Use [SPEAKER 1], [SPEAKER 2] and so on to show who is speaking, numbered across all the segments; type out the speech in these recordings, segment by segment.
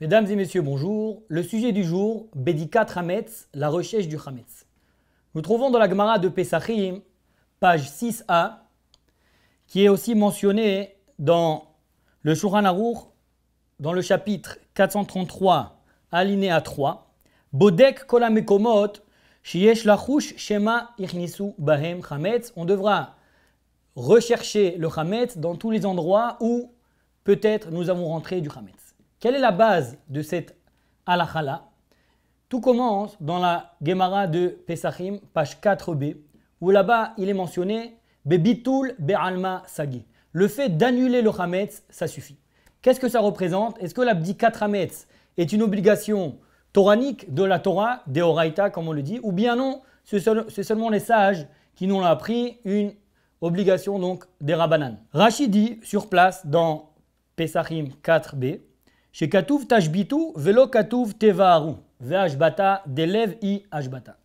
[SPEAKER 1] Mesdames et messieurs, bonjour. Le sujet du jour, Bédikat Hametz, la recherche du Hametz. Nous trouvons dans la Gemara de Pesachim, page 6a, qui est aussi mentionnée dans le Shulchan Aruch, dans le chapitre 433, alinéa 3, Bodek kol hamekomot sheyesh lachush shema ichnisu bahem Hametz. On devra rechercher le Hametz dans tous les endroits où peut-être nous avons rentré du Hametz. Quelle est la base de cette halakha-là? Tout commence dans la Gemara de Pesachim, page 4b, où là-bas il est mentionné Bebitul be'alma sagi. Le fait d'annuler le Hametz, ça suffit. Qu'est-ce que ça représente? Est-ce que la Bdikat Hametz est une obligation toranique de la Torah, des Oraïta comme on le dit, ou bien non, c'est seulement les sages qui nous l'ont appris, une obligation donc des Rabbanan. Rashi dit sur place dans Pesachim 4b, chez Katuv Tashbitu velo Katuv Tevaharu ve'ashbata delev I ashbata.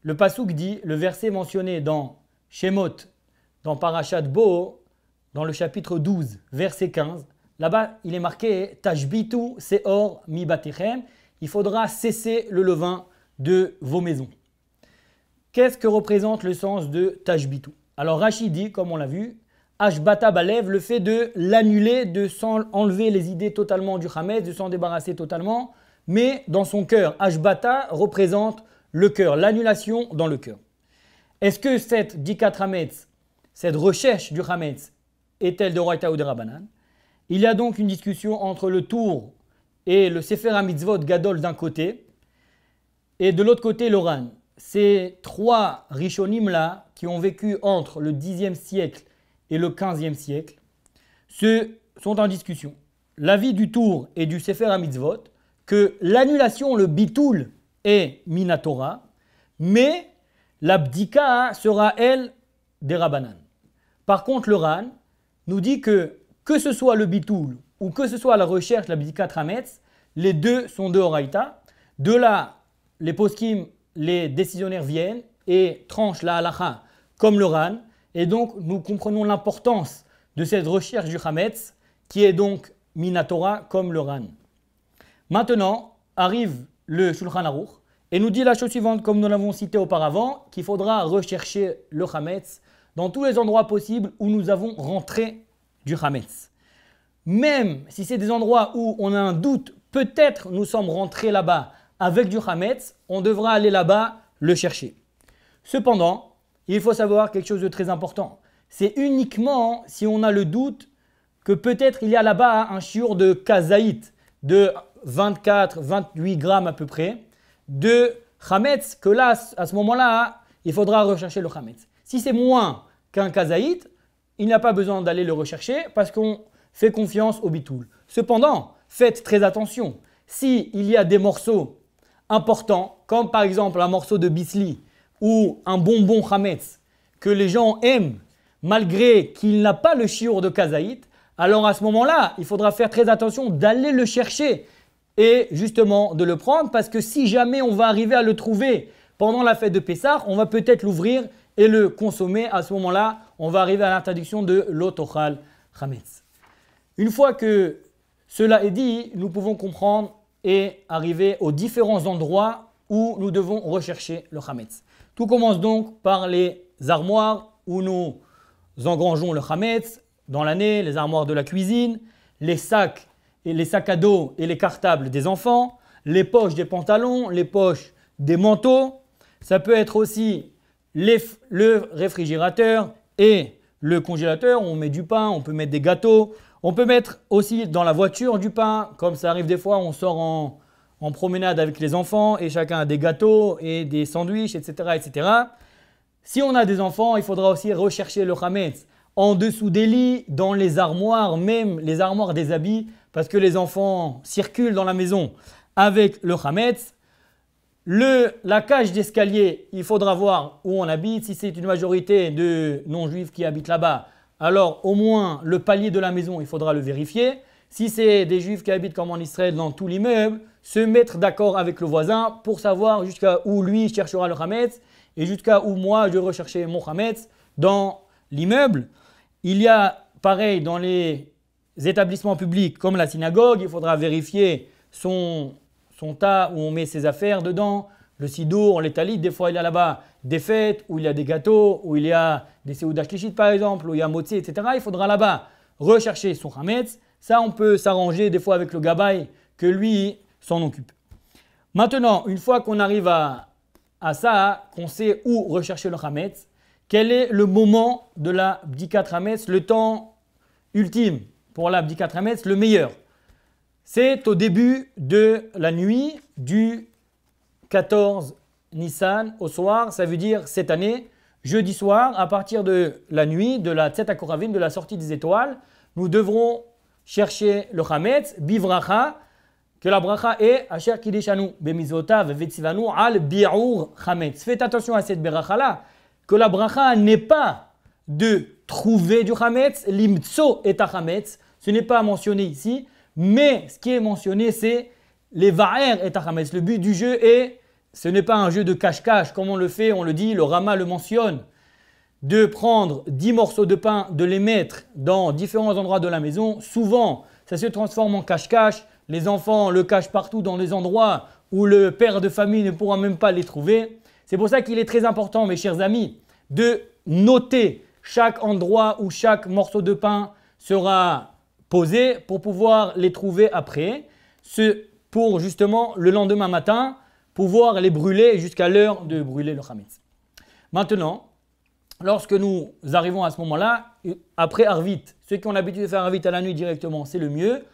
[SPEAKER 1] Le pasuk dit, le verset mentionné dans Shemot, dans Parashat Bo, dans le chapitre 12, verset 15, là-bas il est marqué Tashbitu seor mi batechem, il faudra cesser le levain de vos maisons. Qu'est-ce que représente le sens de Tashbitu? Alors Rashi dit, comme on l'a vu, Ashbata Balev, le fait de l'annuler, de enlever les idées totalement du Hametz, de s'en débarrasser totalement, mais dans son cœur. Ashbata représente le cœur, l'annulation dans le cœur. Est-ce que cette Dikat Hametz, cette recherche du Hametz, est-elle de Oraïta ou de Rabbanan? Il y a donc une discussion entre le Tour et le Sefer HaMitzvot Gadol d'un côté, et de l'autre côté l'Oran. Ces trois Rishonim là, qui ont vécu entre le 10e siècle et le 15e siècle, sont en discussion. L'avis du Tour et du Sefer HaMitzvot, que l'annulation, le bitoul, est minatora, mais la bdika sera, elle, des Rabbanan. Par contre, le Ran nous dit que ce soit le bitoul ou que ce soit la recherche, la bdika Hametz, les deux sont de Oraïta. De là, les poskim, les décisionnaires viennent et tranchent la halakha comme le Ran. Et donc, nous comprenons l'importance de cette recherche du Hametz, qui est donc minatora comme le Ran. Maintenant, arrive le Shulchan Aruch et nous dit la chose suivante, comme nous l'avons cité auparavant, qu'il faudra rechercher le Hametz dans tous les endroits possibles où nous avons rentré du Hametz. Même si c'est des endroits où on a un doute, peut-être nous sommes rentrés là-bas avec du Hametz, on devra aller là-bas le chercher. Cependant, il faut savoir quelque chose de très important. C'est uniquement si on a le doute que peut-être il y a là-bas un shiur de kazaït de 24-28 grammes à peu près de Hametz, que là, à ce moment-là, il faudra rechercher le Hametz. Si c'est moins qu'un kazaït, il n'y a pas besoin d'aller le rechercher parce qu'on fait confiance au bitoul. Cependant, faites très attention. S'il y a des morceaux importants, comme par exemple un morceau de bisli, ou un bonbon Hametz que les gens aiment malgré qu'il n'a pas le shiur de kazaït, alors à ce moment-là, il faudra faire très attention d'aller le chercher et justement de le prendre parce que si jamais on va arriver à le trouver pendant la fête de Pessah, on va peut-être l'ouvrir et le consommer. À ce moment-là, on va arriver à l'interdiction de l'otochal Hametz. Une fois que cela est dit, nous pouvons comprendre et arriver aux différents endroits où nous devons rechercher le Hametz. Tout commence donc par les armoires où nous engrangeons le Hametz dans l'année, les armoires de la cuisine, les sacs à dos et les cartables des enfants, les poches des pantalons, les poches des manteaux. Ça peut être aussi le réfrigérateur et le congélateur où on met du pain, on peut mettre des gâteaux. On peut mettre aussi dans la voiture du pain, comme ça arrive des fois, on sort en promenade avec les enfants et chacun a des gâteaux et des sandwichs, etc., etc. Si on a des enfants, il faudra aussi rechercher le Hametz en dessous des lits, dans les armoires, même les armoires des habits, parce que les enfants circulent dans la maison avec le Hametz. La cage d'escalier, il faudra voir où on habite. Si c'est une majorité de non-juifs qui habitent là-bas, alors au moins le palier de la maison, il faudra le vérifier. Si c'est des juifs qui habitent comme en Israël dans tout l'immeuble, se mettre d'accord avec le voisin pour savoir jusqu'à où lui cherchera le Hametz et jusqu'à où moi je vais rechercher mon Hametz dans l'immeuble. Il y a pareil dans les établissements publics comme la synagogue, il faudra vérifier son tas où on met ses affaires dedans, le sidour, les talit. Des fois, il y a là-bas des fêtes, où il y a des gâteaux, où il y a des seouda shlichit par exemple, où il y a motzi, etc. Il faudra là-bas rechercher son chametz. Ça, on peut s'arranger des fois avec le gabay, que lui s'en occupe. Maintenant, une fois qu'on arrive à ça, qu'on sait où rechercher le chametz, quel est le moment de la bdikat chametz, le temps ultime pour la bdikat chametz, le meilleur? C'est au début de la nuit du 14 Nissan au soir, ça veut dire cette année, jeudi soir, à partir de la nuit, de la Tset HaKoravim, de la sortie des étoiles, nous devrons chercher le chametz, bivracha, que la bracha est Asher Kideshanu bemizotav vetzivanu al bi'ur chametz. Faites attention à cette bracha là, que la bracha n'est pas de trouver du chametz, limtso et chametz, ce n'est pas mentionné ici, mais ce qui est mentionné c'est les va'er et chametz. Le but du jeu est, ce n'est pas un jeu de cache-cache comme on le fait, on le dit, le Rama le mentionne, de prendre 10 morceaux de pain, de les mettre dans différents endroits de la maison. Souvent, ça se transforme en cache-cache. Les enfants le cachent partout dans des endroits où le père de famille ne pourra même pas les trouver. C'est pour ça qu'il est très important, mes chers amis, de noter chaque endroit où chaque morceau de pain sera posé pour pouvoir les trouver après. Pour justement le lendemain matin, pouvoir les brûler jusqu'à l'heure de brûler le chametz. Maintenant, lorsque nous arrivons à ce moment-là, après Arvit, ceux qui ont l'habitude de faire Arvit à la nuit directement, c'est le mieux.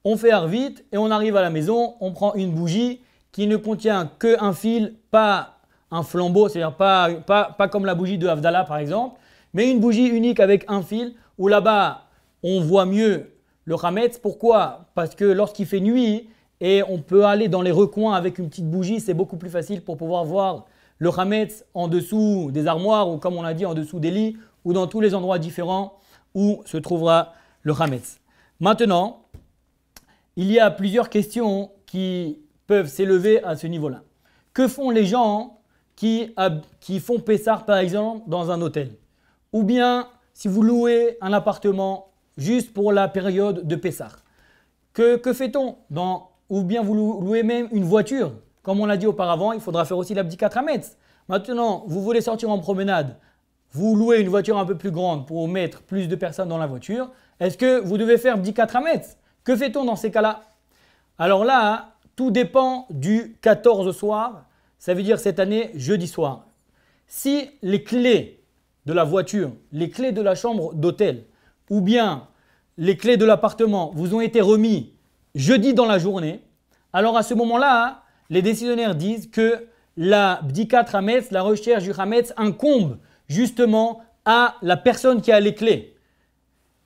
[SPEAKER 1] On fait Arvit et on arrive à la maison, on prend une bougie qui ne contient qu'un fil, pas un flambeau, c'est-à-dire pas comme la bougie de Havdalah par exemple, mais une bougie unique avec un fil où là-bas on voit mieux le chametz. Pourquoi? Parce que lorsqu'il fait nuit et on peut aller dans les recoins avec une petite bougie, c'est beaucoup plus facile pour pouvoir voir le chametz en dessous des armoires ou comme on l'a dit en dessous des lits ou dans tous les endroits différents où se trouvera le chametz. Maintenant, il y a plusieurs questions qui peuvent s'élever à ce niveau-là. Que font les gens qui font Pessah par exemple dans un hôtel? Ou bien si vous louez un appartement juste pour la période de Pessah. Que fait-on? Ou bien vous louez même une voiture. Comme on l'a dit auparavant, il faudra faire aussi la bdikat chametz. Maintenant, vous voulez sortir en promenade. Vous louez une voiture un peu plus grande pour mettre plus de personnes dans la voiture. Est-ce que vous devez faire bdikat chametz? Que fait-on dans ces cas-là? Alors là, tout dépend du 14 soir, ça veut dire cette année jeudi soir. Si les clés de la voiture, les clés de la chambre d'hôtel ou bien les clés de l'appartement vous ont été remis jeudi dans la journée, alors à ce moment-là, les décisionnaires disent que la bdikat chametz, la recherche du chametz incombe justement à la personne qui a les clés.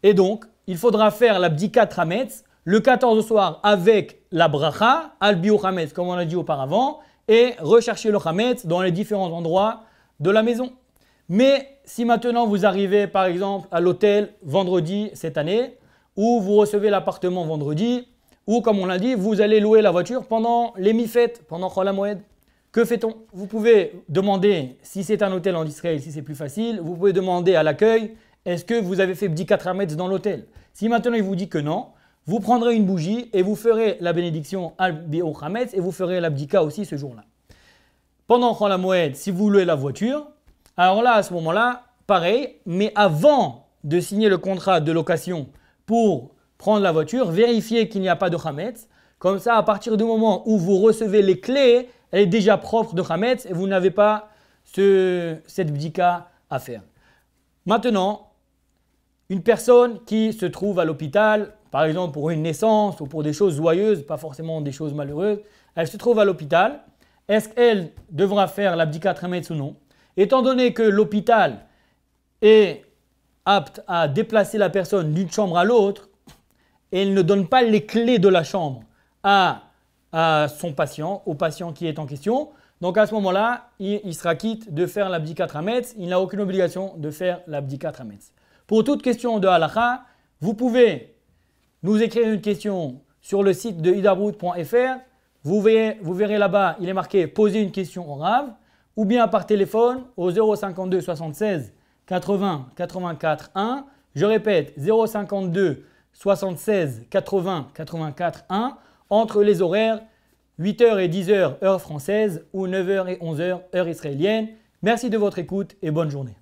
[SPEAKER 1] Et donc, il faudra faire la bdikat chametz le 14 au soir avec la bracha, al bi'ur chametz, comme on l'a dit auparavant, et rechercher le chametz dans les différents endroits de la maison. Mais si maintenant vous arrivez par exemple à l'hôtel vendredi cette année, ou vous recevez l'appartement vendredi, ou comme on l'a dit, vous allez louer la voiture pendant les mi-fêtes, pendant Chol HaMoed, que fait-on? Vous pouvez demander, si c'est un hôtel en Israël, si c'est plus facile, vous pouvez demander à l'accueil, est-ce que vous avez fait bdikat chametz dans l'hôtel? Si maintenant il vous dit que non, vous prendrez une bougie et vous ferez la bénédiction al bi'ur chametz et vous ferez la bdika aussi ce jour-là. Pendant Chol HaMoed, si vous louez la voiture, alors là, à ce moment-là, pareil, mais avant de signer le contrat de location pour prendre la voiture, vérifiez qu'il n'y a pas de chametz. Comme ça, à partir du moment où vous recevez les clés, elle est déjà propre de chametz et vous n'avez pas cette bdika à faire. Maintenant, une personne qui se trouve à l'hôpital, par exemple pour une naissance ou pour des choses joyeuses, pas forcément des choses malheureuses, elle se trouve à l'hôpital, est-ce qu'elle devra faire la bdikat chametz ou non? Étant donné que l'hôpital est apte à déplacer la personne d'une chambre à l'autre, et elle ne donne pas les clés de la chambre à son patient, au patient qui est en question, donc à ce moment-là, il sera quitte de faire la bdikat chametz, il n'a aucune obligation de faire la bdikat chametz. Pour toute question de halakha, vous pouvez nous écrire une question sur le site de hidabrut.fr. Vous verrez là-bas, il est marqué « Poser une question au Rav » ou bien par téléphone au 052 76 80 84 1. Je répète, 052 76 80 84 1. entre les horaires 8h et 10h heure française ou 9h et 11h heure israélienne. Merci de votre écoute et bonne journée.